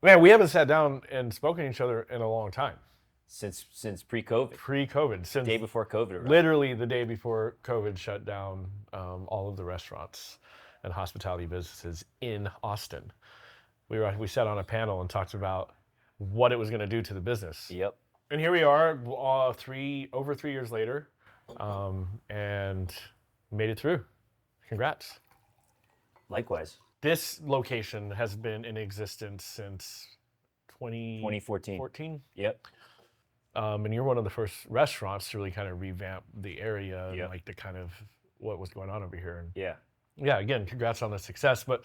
Man, we haven't sat down and spoken to each other in a long time. Since pre-COVID, Pre-COVID, since day before COVID arrived. literally the day before COVID shut down all of the restaurants and hospitality businesses in Austin. We sat on a panel and talked about what it was going to do to the business. Yep. And here we are, over 3 years later, and made it through. Congrats. Likewise. This location has been in existence since 2014. 2014. Yep. And you're one of the first restaurants to really kind of revamp the area and Yep. like the kind of what was going on over here. And Yeah. yeah, again, congrats on the success. But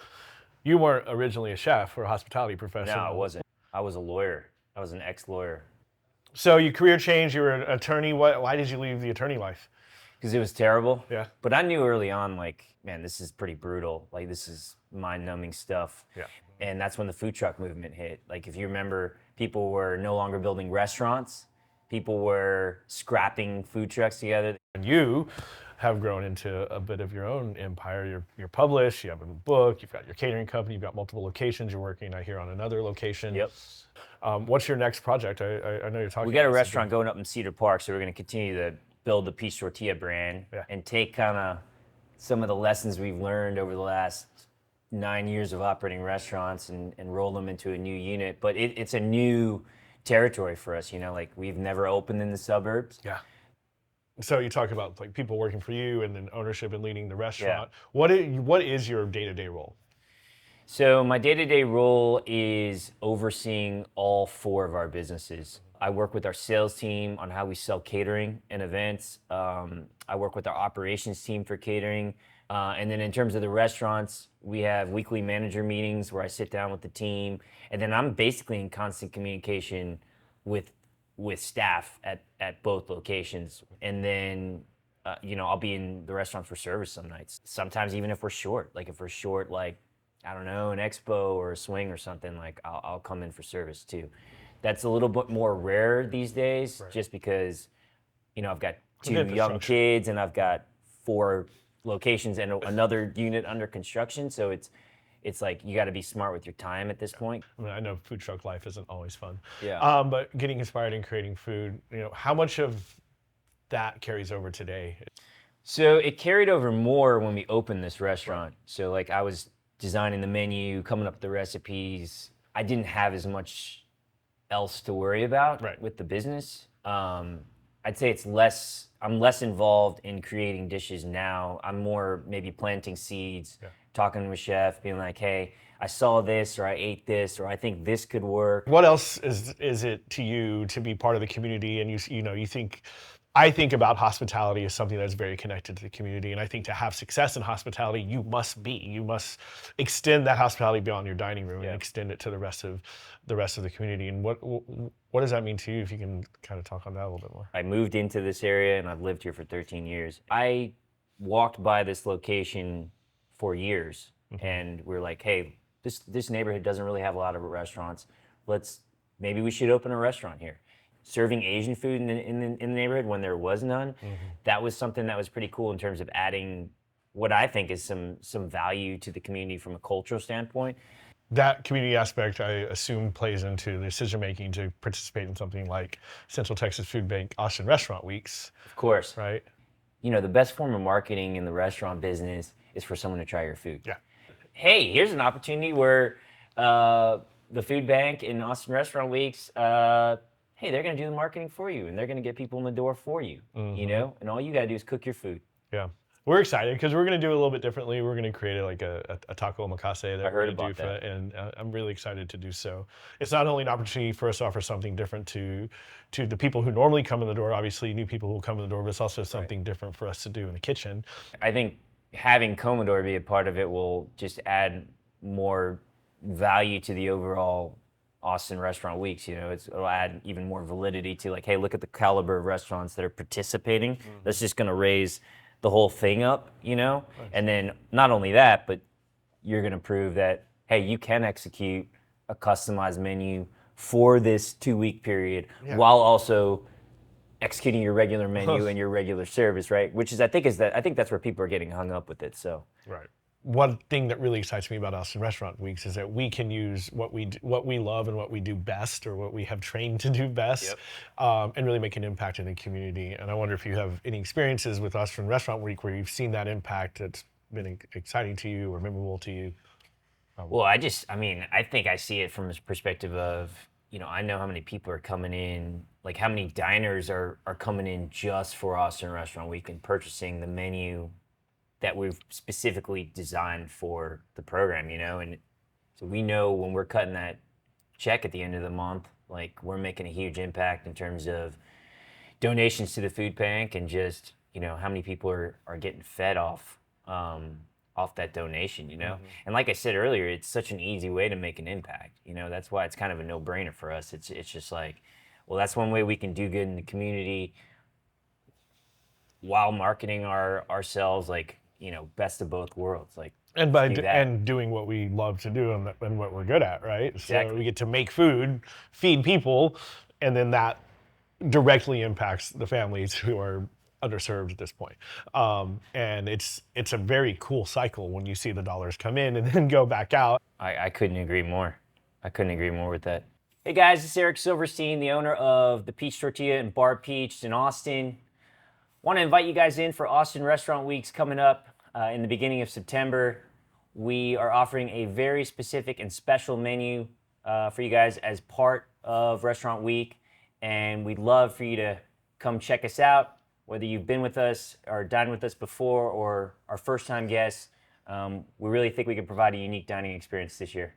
you weren't originally a chef or a hospitality professional. No, I wasn't. I was a lawyer. I was an ex-lawyer. So your career changed. You were an attorney. Why did you leave the attorney life? Because it was terrible. Yeah. But I knew early on, like, man, this is pretty brutal. Like, this is mind-numbing stuff. Yeah. And that's when the food truck movement hit. Like, if you remember, people were no longer building restaurants. People were scrapping food trucks together. And you have grown into a bit of your own empire. You're published. You have a book. You've got your catering company. You've got multiple locations. You're working, I hear, on another location. Yep. What's your next project? I know you're talking. We got a about restaurant going up in Cedar Park, so we're going to continue to build the Peached Tortilla brand and take kind of some of the lessons we've learned over the last 9 years of operating restaurants and roll them into a new unit. But it's a new territory for us, you know, like we've never opened in the suburbs. Yeah. So you talk about like people working for you and then ownership and leading the restaurant. Yeah. What is your day-to-day role? So my day-to-day role is overseeing all 4 of our businesses. I work with our sales team on how we sell catering and events. I work with our operations team for catering. And then in terms of the restaurants, we have weekly manager meetings where I sit down with the team. And then I'm basically in constant communication with staff at both locations. And then, I'll be in the restaurant for service some nights. Sometimes even if we're short, like I don't know, an expo or a swing or something, like I'll come in for service too. That's a little bit more rare these days, just because, I've got 2 young kids and I've got 4 locations and another unit under construction. So it's like you got to be smart with your time at this point. I mean, I know food truck life isn't always fun. Yeah. But getting inspired and creating food, how much of that carries over today? So it carried over more when we opened this restaurant. So like I was designing the menu, coming up with the recipes. I didn't have as much else to worry about with the business. I'd say I'm less involved in creating dishes now. I'm more maybe planting seeds, talking to a chef, being like, hey, I saw this, or I ate this, or I think this could work. What else is it to you to be part of the community? And I think about hospitality as something that's very connected to the community. And I think to have success in hospitality, you must extend that hospitality beyond your dining room and extend it to the rest of the community. And what does that mean to you, if you can kind of talk on that a little bit more? I moved into this area and I've lived here for 13 years. I walked by this location for years and we're like, hey, this neighborhood doesn't really have a lot of restaurants. Maybe we should open a restaurant here. Serving Asian food in the neighborhood when there was none, that was something that was pretty cool in terms of adding what I think is some value to the community from a cultural standpoint. That community aspect, I assume, plays into the decision making to participate in something like Central Texas Food Bank Austin Restaurant Weeks. Of course. Right? The best form of marketing in the restaurant business is for someone to try your food. Yeah. Hey, here's an opportunity where the food bank in Austin Restaurant Weeks, hey, they're going to do the marketing for you and they're going to get people in the door for you, and all you got to do is cook your food. Yeah. We're excited because we're going to do it a little bit differently. We're going to create a taco omakase that I heard we're going about to do that. And I'm really excited to do so. It's not only an opportunity for us to offer something different to the people who normally come in the door, obviously new people who will come in the door, but it's also something different for us to do in the kitchen. I think having Commodore be a part of it will just add more value to the overall Austin Restaurant Weeks. It'll add even more validity to like, hey, look at the caliber of restaurants that are participating. That's just going to raise the whole thing up, Nice. And then not only that, but you're going to prove that, hey, you can execute a customized menu for this 2-week period while also executing your regular menu and your regular service, right? I think that's where people are getting hung up with it. So right. one thing that really excites me about Austin Restaurant Weeks is that we can use what we love and what we do best, or what we have trained to do best, and really make an impact in the community. And I wonder if you have any experiences with Austin Restaurant Week where you've seen that impact that's been exciting to you or memorable to you. Well, I mean, I think I see it from this perspective of, I know how many people are coming in, like how many diners are coming in just for Austin Restaurant Week and purchasing the menu that we've specifically designed for the program, and so we know when we're cutting that check at the end of the month, like we're making a huge impact in terms of donations to the food bank, and just how many people are getting fed off that donation, And like I said earlier, it's such an easy way to make an impact, That's why it's kind of a no-brainer for us. It's just like, well, that's one way we can do good in the community while marketing ourselves, like, best of both worlds, like, And and doing what we love to do and what we're good at, right? Exactly. So we get to make food, feed people, and then that directly impacts the families who are underserved at this point. And it's a very cool cycle when you see the dollars come in and then go back out. I couldn't agree more. I couldn't agree more with that. Hey guys, it's Eric Silverstein, the owner of the Peached Tortilla and Bar Peached in Austin. Want to invite you guys in for Austin Restaurant Weeks coming up in the beginning of September. We are offering a very specific and special menu for you guys as part of Restaurant Week, and we'd love for you to come check us out, whether you've been with us or dined with us before or our first-time guests. We really think we can provide a unique dining experience this year.